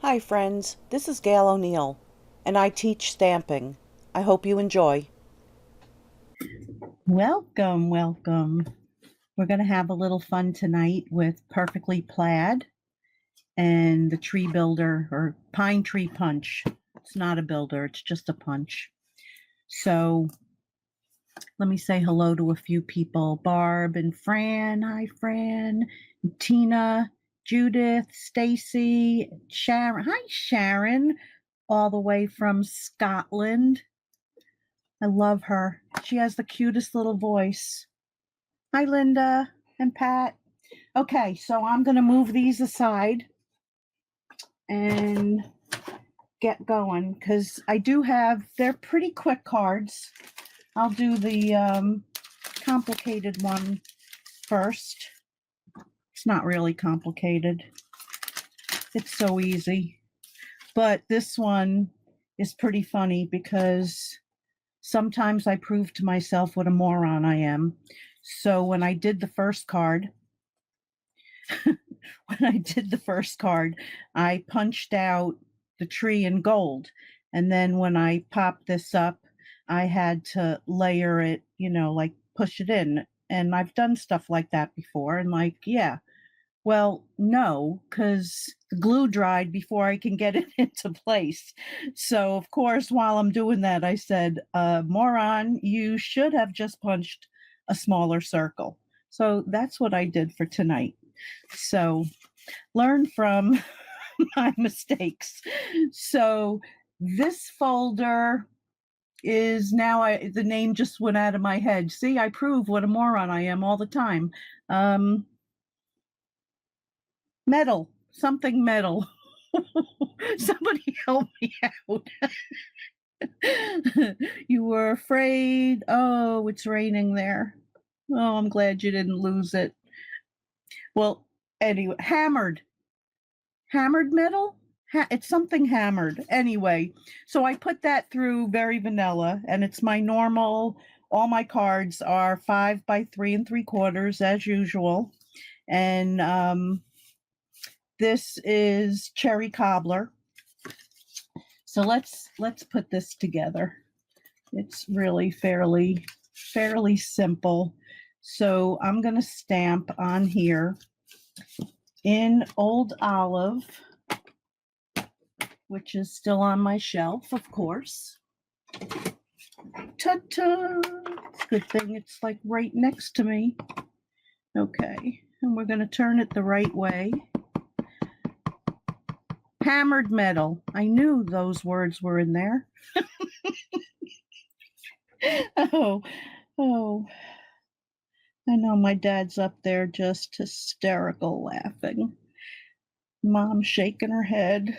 Hi friends, this is Gail O'Neill, and I teach stamping. I hope you enjoy. Welcome, welcome. We're going to have a little fun tonight with Perfectly Plaid and the Tree Builder or Pine Tree Punch. It's not a builder, it's just a punch. So let me say hello to a few people. Barb and Fran. Hi, Fran. Tina, Judith, Stacy, Sharon. Hi, Sharon, all the way from Scotland. I love her. She has the cutest little voice. Hi, Linda and Pat. Okay, so I'm going to move these aside and get going because I do have, they're pretty quick cards. I'll do the complicated one first. It's not really complicated. It's so easy. But this one is pretty funny because sometimes I prove to myself what a moron I am. So when I did the first card, I punched out the tree in gold. And then when I popped this up, I had to layer it, like push it in. And I've done stuff like that before. And like, yeah, well, no, because the glue dried before I can get it into place. So, of course, while I'm doing that, I said, moron, you should have just punched a smaller circle. So that's what I did for tonight. So learn from my mistakes. So this folder is now the name just went out of my head. See, I prove what a moron I am all the time. Metal, something metal. Somebody help me out. You were afraid. Oh, it's raining there. Oh, I'm glad you didn't lose it. Well, anyway, hammered metal. It's something hammered. Anyway, so I put that through very vanilla, and it's my normal. All my cards are 5 by 3 3/4 as usual, and this is cherry cobbler. So let's put this together. It's really fairly simple. So I'm going to stamp on here in Old Olive, which is still on my shelf, of course. Ta-ta! It's a good thing it's like right next to me. Okay, and we're going to turn it the right way. Hammered metal. I knew those words were in there. Oh, I know my dad's up there just hysterical laughing. Mom's shaking her head.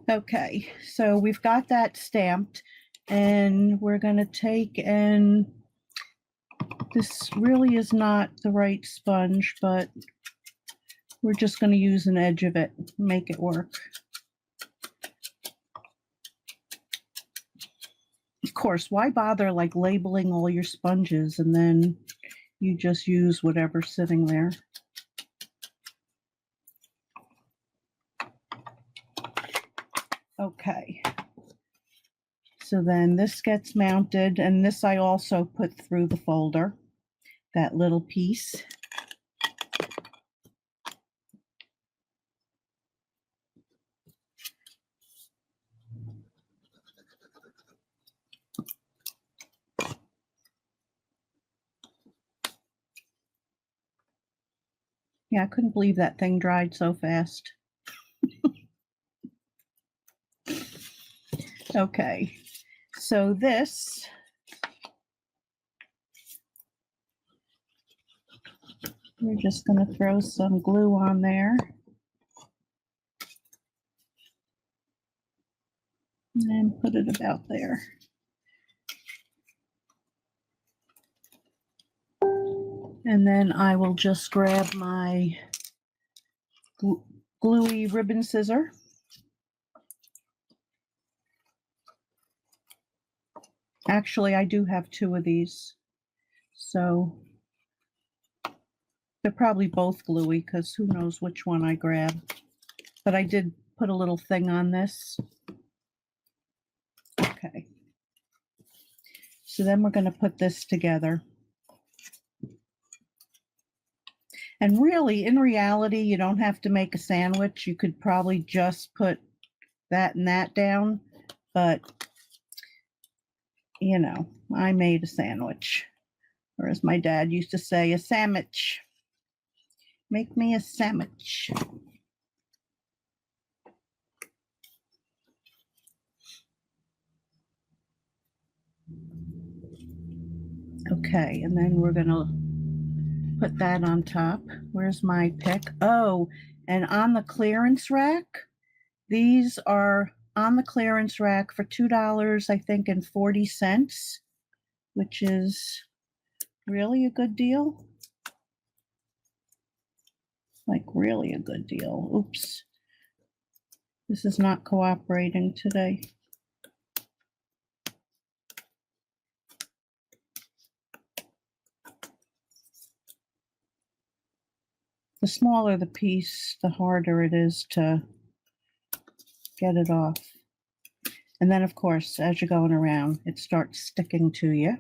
Okay, so we've got that stamped, and we're going to take, and this really is not the right sponge, but we're just going to use an edge of it, make it work. Of course, why bother like labeling all your sponges and then you just use whatever's sitting there? Okay. So then this gets mounted, and this I also put through the folder, that little piece. Yeah, I couldn't believe that thing dried so fast. Okay, so this, we're just going to throw some glue on there. And put it about there. And then I will just grab my gluey ribbon scissor. Actually, I do have 2 of these. So They're probably both gluey because who knows which one I grab. But I did put a little thing on this. Okay. So then we're going to put this together. And really, in reality, you don't have to make a sandwich. You could probably just put that and that down. But, you know, I made a sandwich. Or as my dad used to say, a sandwich. Make me a sandwich. Okay, and then we're going to put that on top. Where's my pick? Oh, and on the clearance rack, these are on the clearance rack for $2, I think, and 40 cents, which is really a good deal. Like, really a good deal. Oops. This is not cooperating today. The smaller the piece, the harder it is to get it off. And then, of course, as you're going around, it starts sticking to you.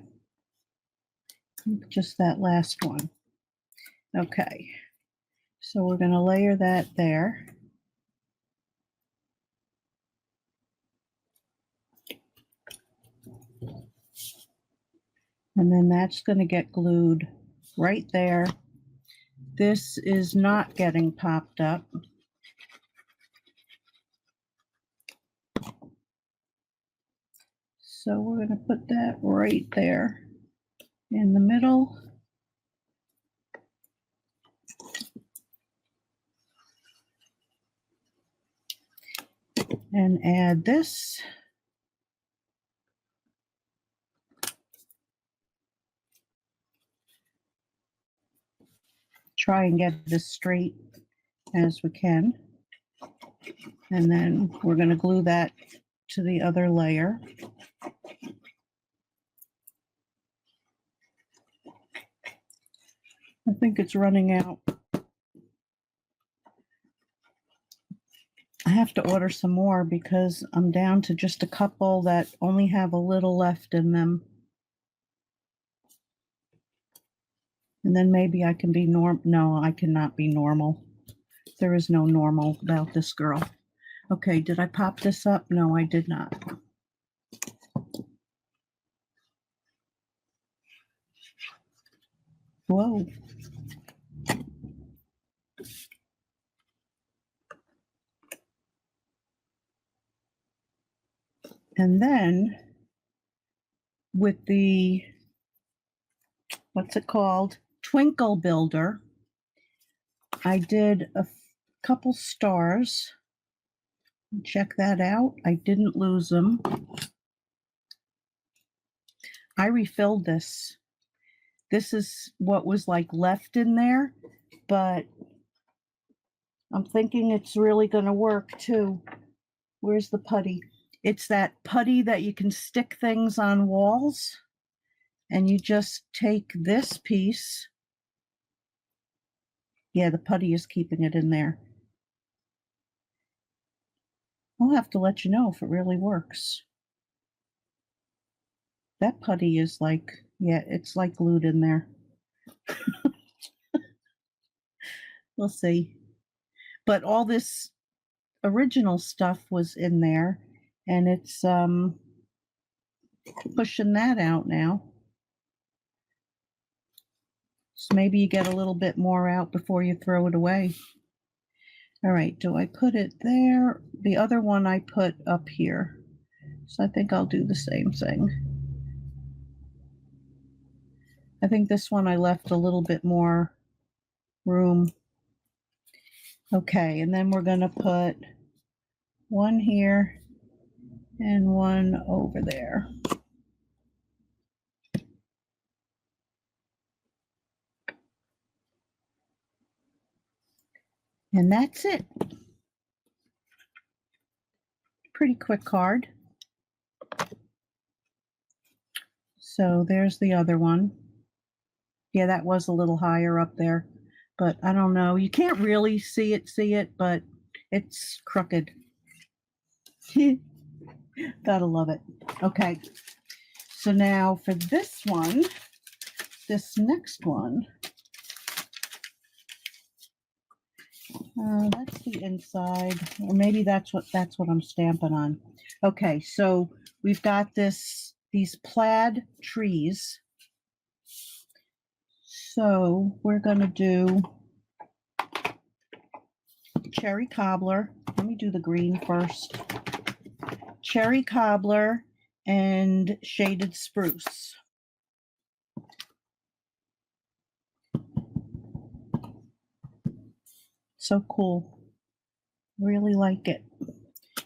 Just that last one. Okay. So we're going to layer that there. And then that's going to get glued right there. This is not getting popped up. So we're going to put that right there in the middle. And add this. Try and get it as straight as we can. And then we're going to glue that to the other layer. I think it's running out. I have to order some more because I'm down to just a couple that only have a little left in them. And then maybe I can be no, I cannot be normal. There is no normal about this girl. Okay, did I pop this up? No, I did not. Whoa. And then with the, what's it called? Twinkle Builder, I did a couple stars. Check that out. I didn't lose them. I refilled this. This is what was like left in there, but I'm thinking it's really going to work too. Where's the putty? It's that putty that you can stick things on walls, and you just take this piece. Yeah, the putty is keeping it in there. I'll have to let you know if it really works. That putty is like, yeah, it's like glued in there. We'll see. But all this original stuff was in there, and it's pushing that out now. So maybe you get a little bit more out before you throw it away. All right, do I put it there? The other one I put up here. So I think I'll do the same thing. I think this one I left a little bit more room. Okay, and then we're going to put one here and one over there. And that's it. Pretty quick card. So there's the other one. Yeah, that was a little higher up there, but I don't know. You can't really see it, but it's crooked. Gotta love it. Okay, so now for this one, this next one, that's the inside, or maybe that's what I'm stamping on. Okay, so we've got these plaid trees. So we're gonna do cherry cobbler. Let me do the green first. Cherry cobbler and shaded spruce. So cool. Really like it.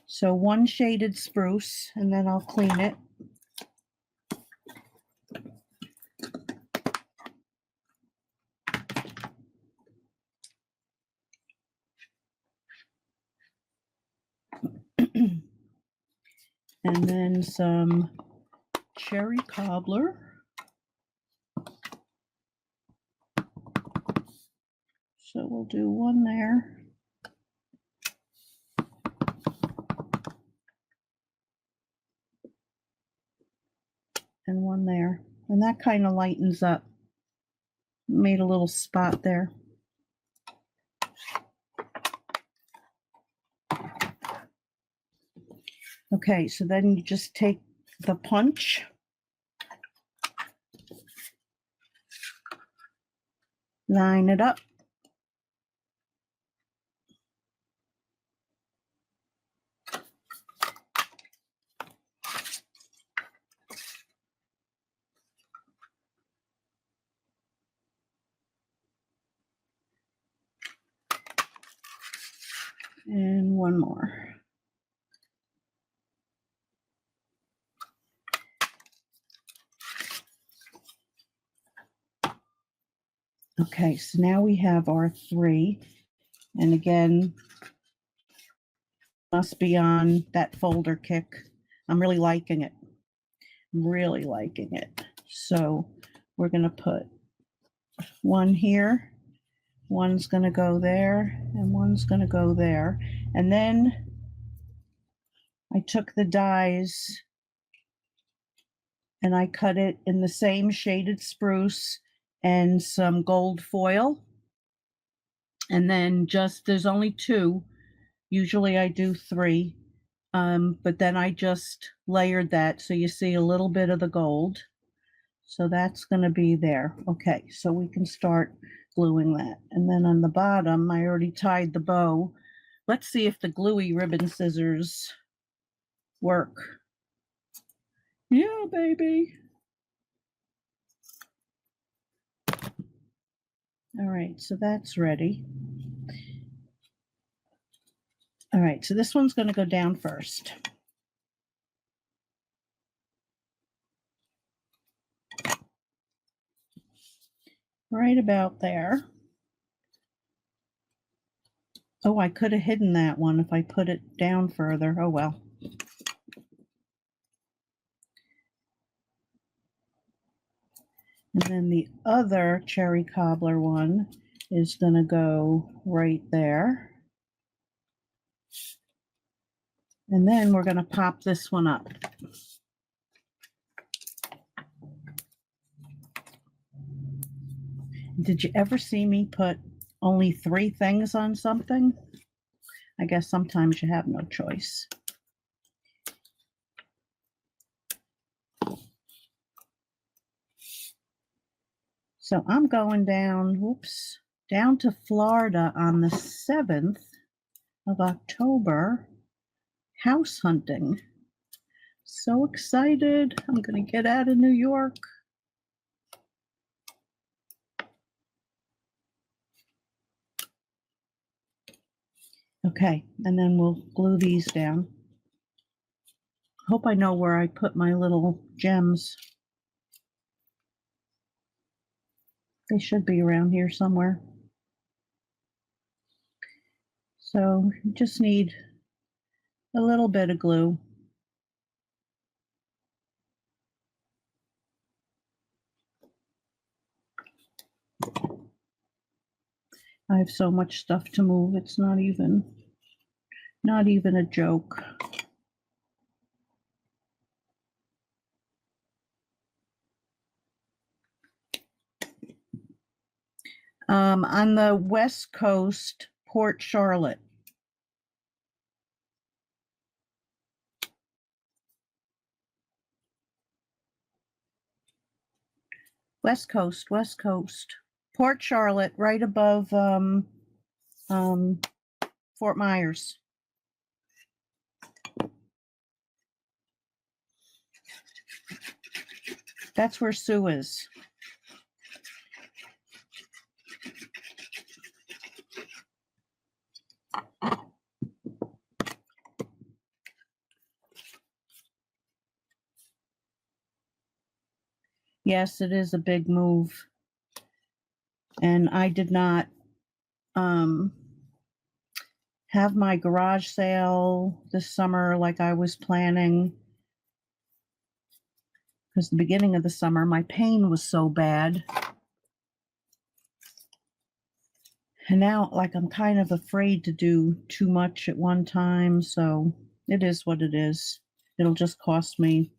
So one shaded spruce, and then I'll clean it. And then some cherry cobbler. So we'll do one there. And one there. And that kind of lightens up. Made a little spot there. Okay, so then you just take the punch, line it up, and one more. Okay, so now we have our 3, and again, must be on that folder kick. I'm really liking it. Really liking it. So we're going to put one here, one's going to go there, and one's going to go there. And then I took the dies and I cut it in the same shaded spruce and some gold foil. And then there's only 2. Usually I do 3. But then I just layered that so you see a little bit of the gold. So that's going to be there. Okay, so we can start gluing that. And then on the bottom, I already tied the bow. Let's see if the gluey ribbon scissors work. Yeah, baby. All right, so that's ready. All right, so this one's going to go down first. Right about there. Oh, I could have hidden that one if I put it down further. Oh, well. And then the other cherry cobbler one is going to go right there. And then we're going to pop this one up. Did you ever see me put only 3 things on something? I guess sometimes you have no choice. So I'm going down, down to Florida on the 7th of October, house hunting. So excited. I'm going to get out of New York. Okay, and then we'll glue these down. Hope I know where I put my little gems. They should be around here somewhere. So you just need a little bit of glue. I have so much stuff to move. It's not even a joke. On the West Coast, Port Charlotte. West Coast. Port Charlotte, right above Fort Myers. That's where Sue is. Yes, it is a big move. And I did not have my garage sale this summer like I was planning. Because the beginning of the summer, my pain was so bad. And now, like, I'm kind of afraid to do too much at one time. So it is what it is. It'll just cost me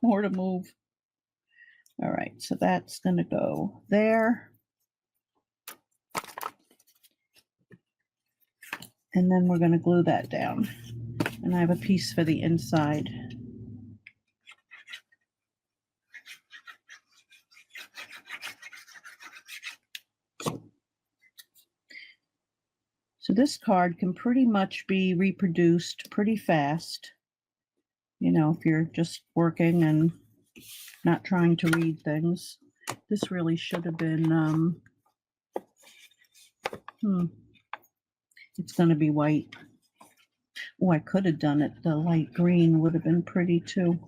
more to move. All right, so that's going to go there. And then we're going to glue that down. And I have a piece for the inside. So this card can pretty much be reproduced pretty fast. You know, if you're just working and not trying to read things. This really should have been, it's going to be white. Oh, I could have done it. The light green would have been pretty too.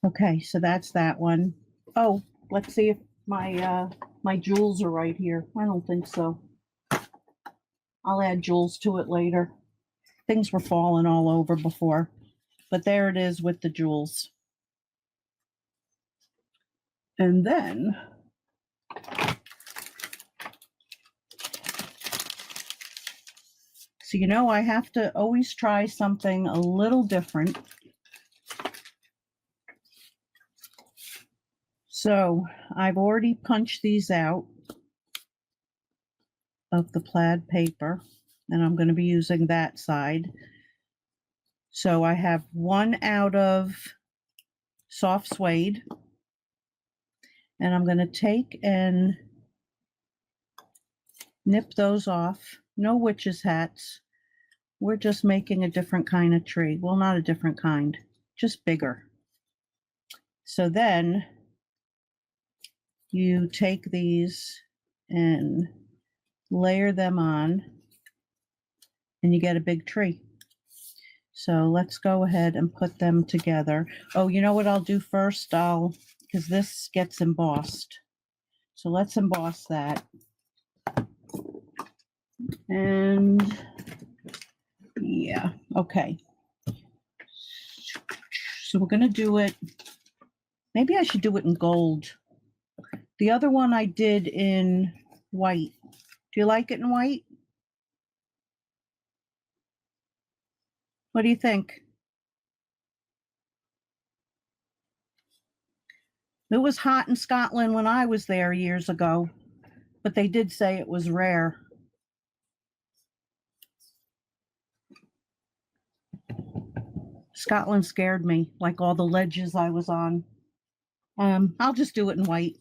Okay, so that's that one. Oh, let's see if my jewels are right here. I don't think so. I'll add jewels to it later. Things were falling all over before, but there it is with the jewels. And then so you know I have to always try something a little different. So I've already punched these out of the plaid paper, and I'm going to be using that side. So I have one out of soft suede, and I'm going to take and nip those off. No witches' hats. We're just making a different kind of tree. Well, not a different kind, just bigger. So then you take these and layer them on, and you get a big tree. So let's go ahead and put them together. Oh, you know what I'll do first? Because this gets embossed. So let's emboss that. And yeah, okay. So we're going to do it. Maybe I should do it in gold. The other one I did in white. Do you like it in white? What do you think? It was hot in Scotland when I was there years ago, but they did say it was rare. Scotland scared me, like all the ledges I was on. I'll just do it in white.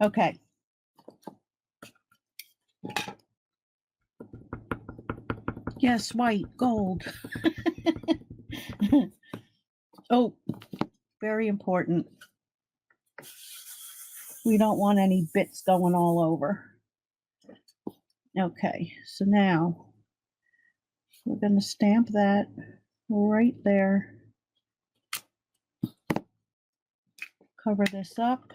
Okay. Yes, white, gold. Oh, very important. We don't want any bits going all over. Okay, so now we're going to stamp that right there. Cover this up.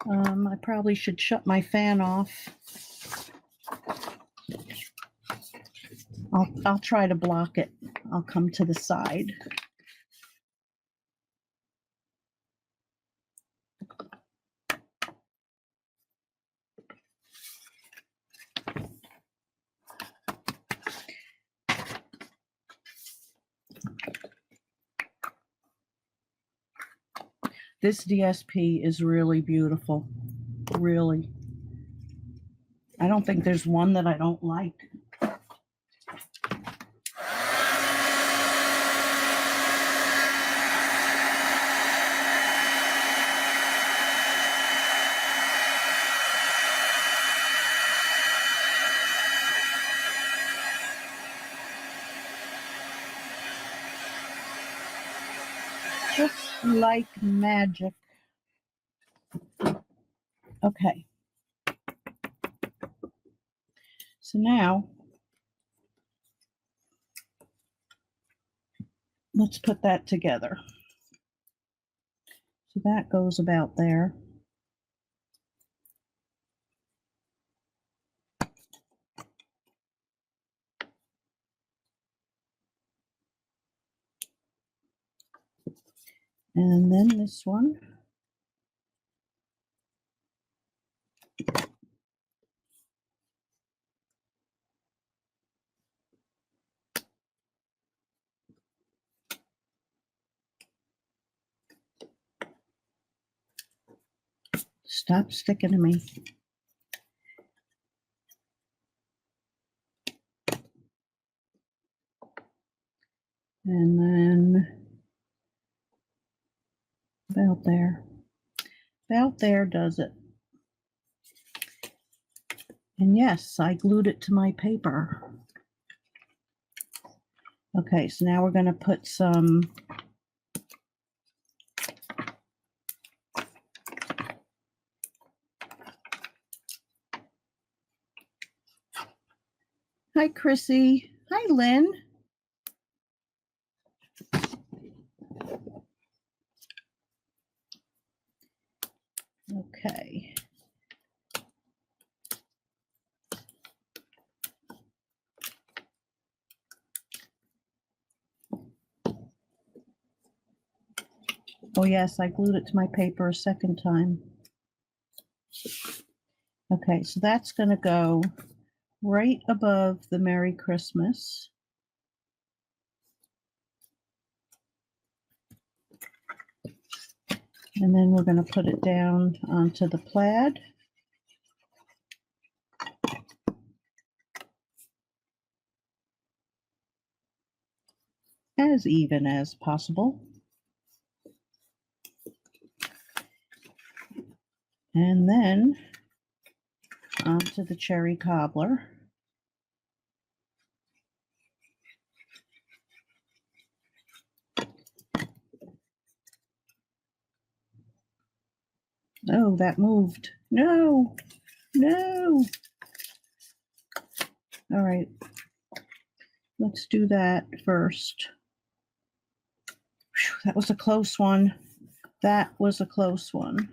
I probably should shut my fan off. I'll try to block it. I'll come to the side. This DSP is really beautiful, really. I don't think there's one that I don't like. Just like magic. Okay. So now, let's put that together. So that goes about there. And then this one. Stop sticking to me. And then about there. About there does it. And yes, I glued it to my paper. Okay, so now we're going to put some Hi, Chrissy. Hi, Lynn. Okay. Oh, yes, I glued it to my paper a second time. Okay, so that's going to go right above the Merry Christmas. And then we're going to put it down onto the plaid. As even as possible. And then onto the cherry cobbler. Oh, that moved. No, no. All right, let's do that first. Whew, that was a close one. That was a close one.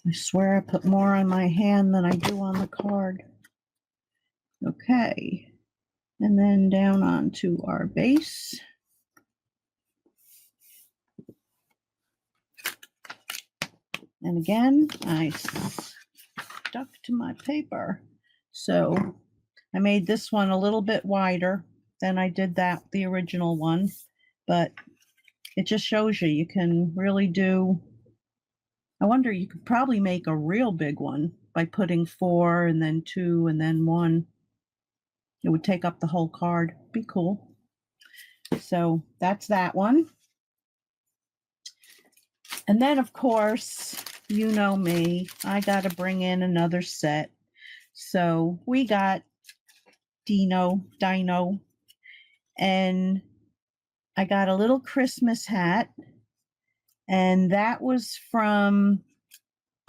I swear I put more on my hand than I do on the card. Okay, and then down onto our base. And again, I stuck to my paper. So I made this one a little bit wider than I did the original one, but it just shows you can really do. I wonder, you could probably make a real big one by putting 4 and then 2 and then 1. It would take up the whole card. Be cool. So that's that one. And then, of course, you know me, I got to bring in another set. So we got Dino, and I got a little Christmas hat, and that was from,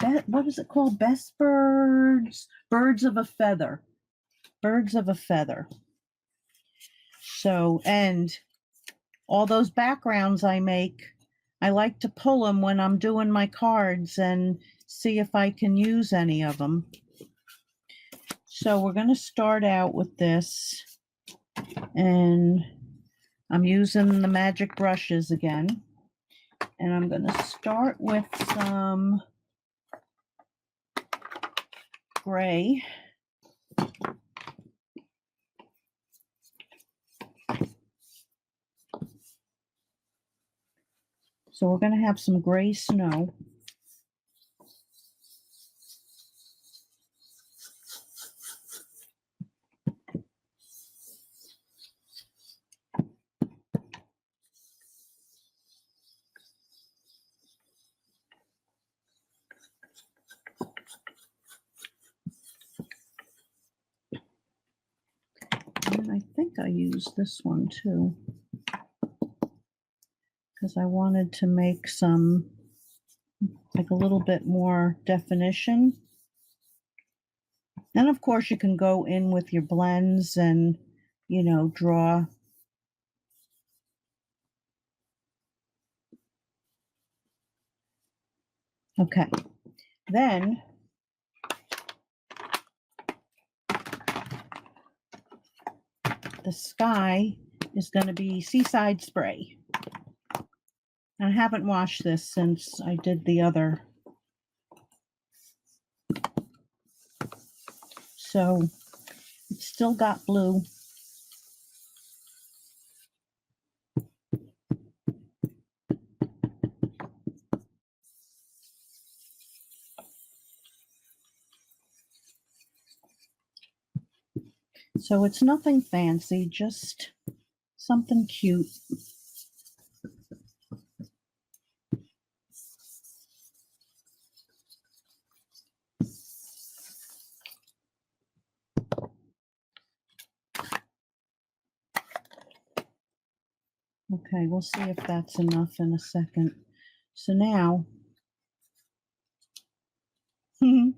what was it called? Best Birds, Birds of a Feather. Birds of a Feather. So, and all those backgrounds I make, I like to pull them when I'm doing my cards and see if I can use any of them. So we're going to start out with this, and I'm using the magic brushes again, and I'm going to start with some gray. So we're going to have some gray snow. And I think I used this one too, because I wanted to make some, like a little bit more definition. And of course you can go in with your blends and, you know, draw. Okay, then the sky is going to be Seaside Spray. I haven't washed this since I did the other. So it's still got blue. So it's nothing fancy, just something cute. Okay, we'll see if that's enough in a second. So now, okay,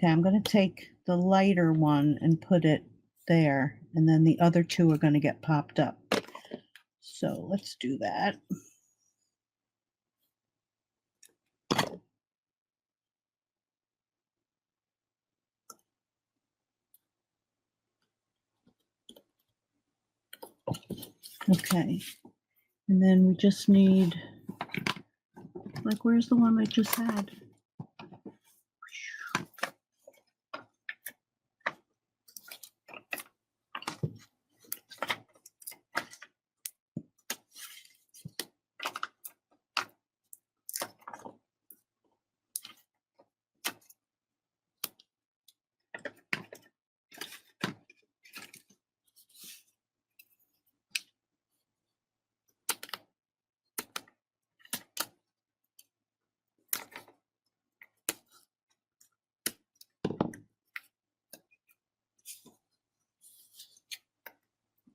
I'm going to take the lighter one and put it there, and then the other two are going to get popped up. So let's do that. Okay, and then we just need, like, where's the one I just had?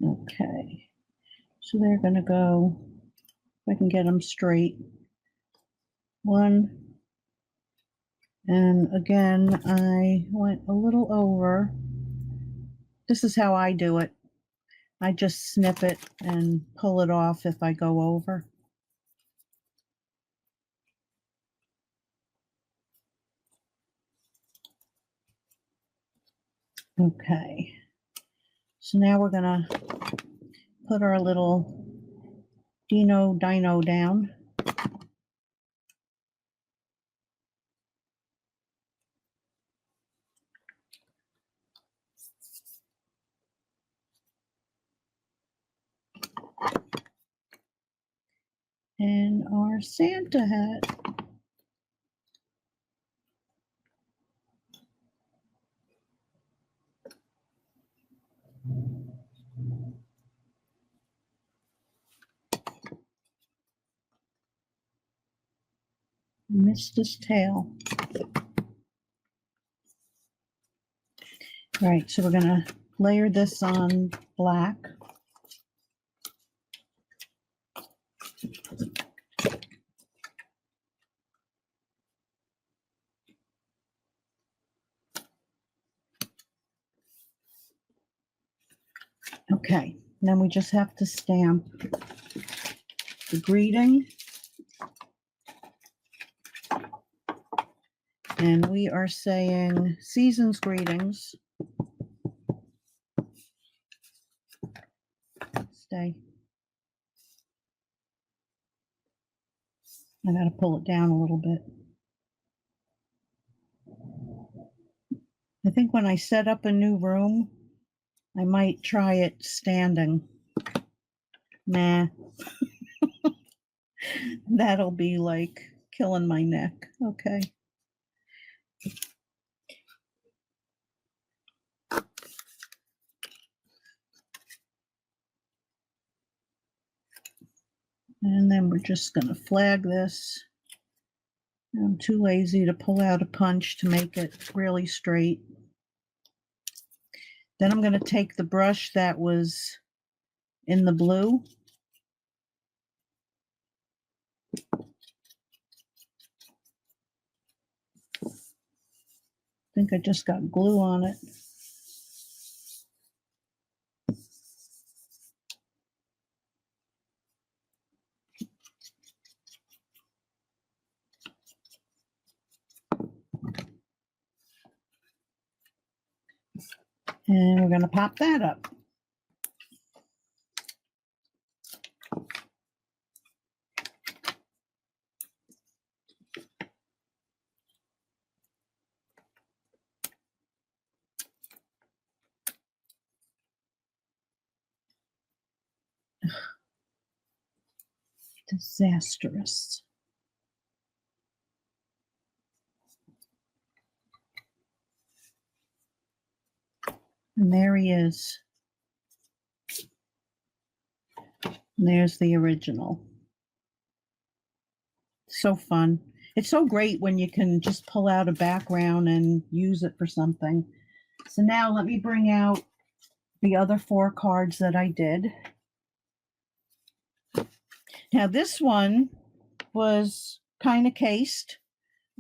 Okay, so they're going to go, if I can get them straight, one, and again, I went a little over. This is how I do it. I just snip it and pull it off if I go over. Okay, so now we're gonna put our little Dino down. And our Santa hat. Missed his tail. All right, so we're going to layer this on black. Okay, then we just have to stamp the greeting. And we are saying season's greetings. Stay. I got to pull it down a little bit. I think when I set up a new room, I might try it standing. Nah. That'll be like killing my neck. Okay. And then we're just going to flag this. I'm too lazy to pull out a punch to make it really straight. Then I'm going to take the brush that was in the blue. I think I just got glue on it. And we're going to pop that up. Disastrous. And there he is. And there's the original. So fun. It's so great when you can just pull out a background and use it for something. So now let me bring out the other 4 cards that I did. Now this one was kind of cased.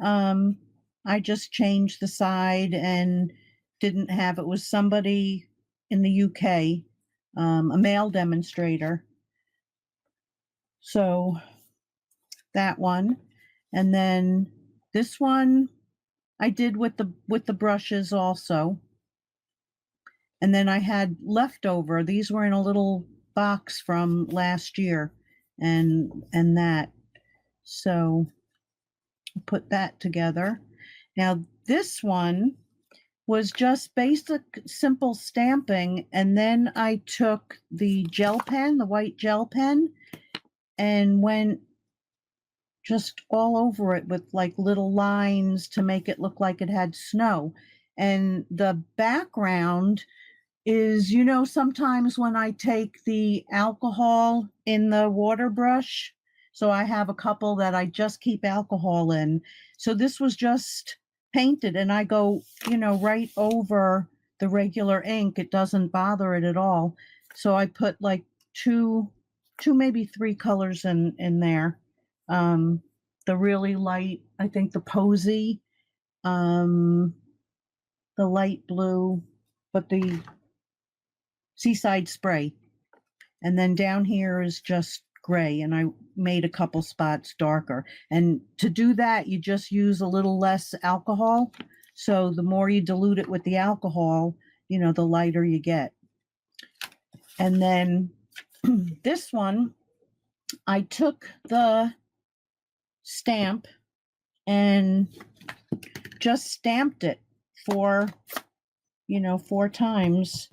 I just changed the side and didn't have, it was somebody in the UK, a male demonstrator. So that one. And then this one I did with the brushes also. And then I had leftover. These were in a little box from last year and that. So I put that together. Now this one was just basic simple stamping, and then I took the gel pen, the white gel pen, and went just all over it with like little lines to make it look like it had snow. And the background is, you know, sometimes when I take the alcohol in the water brush, so I have a couple that I just keep alcohol in. So this was just painted, and I go, you know, right over the regular ink. It doesn't bother it at all. So I put like two, maybe 3 colors in there. The really light, I think the Posy, the light blue, but the Seaside Spray. And then down here is just gray, and I made a couple spots darker. And to do that, you just use a little less alcohol. So the more you dilute it with the alcohol, you know, the lighter you get. And then this one, I took the stamp and just stamped it 4 times.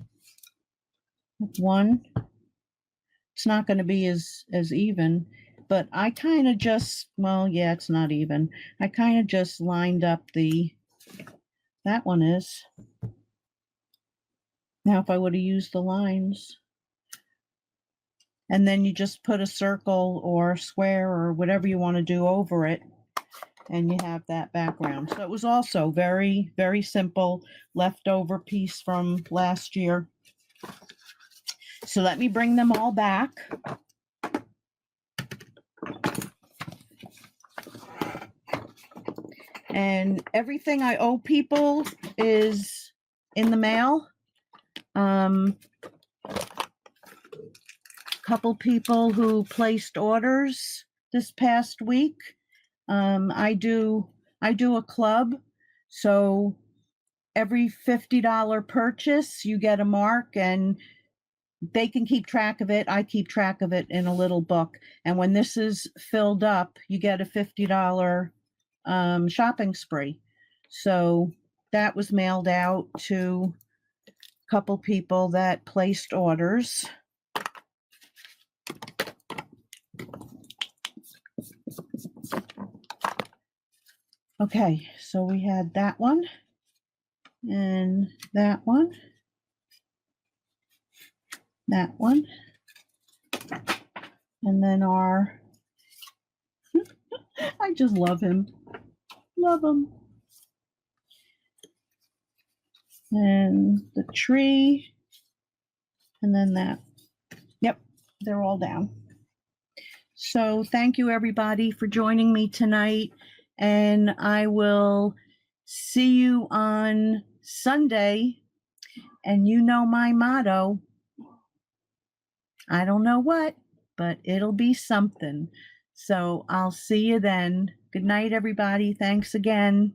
1. It's not going to be as even, but I kind of just, well, yeah, it's not even. I kind of just lined up that one is. Now if I would have used the lines, and then you just put a circle or square or whatever you want to do over it. and you have that background. So it was also very, very simple leftover piece from last year. So let me bring them all back. And everything I owe people is in the mail. Couple people who placed orders this past week. I do a club, so every $50 purchase you get a mark, and they can keep track of it. I keep track of it in a little book, and when this is filled up, you get a $50 shopping spree. So that was mailed out to a couple people that placed orders. Okay, so we had that one and that one, and then our, I just love him, and the tree, and then that. Yep, they're all down. So thank you everybody for joining me tonight, and I will see you on Sunday. And you know my motto, I don't know what, but it'll be something. So I'll see you then. Good night, everybody. Thanks again.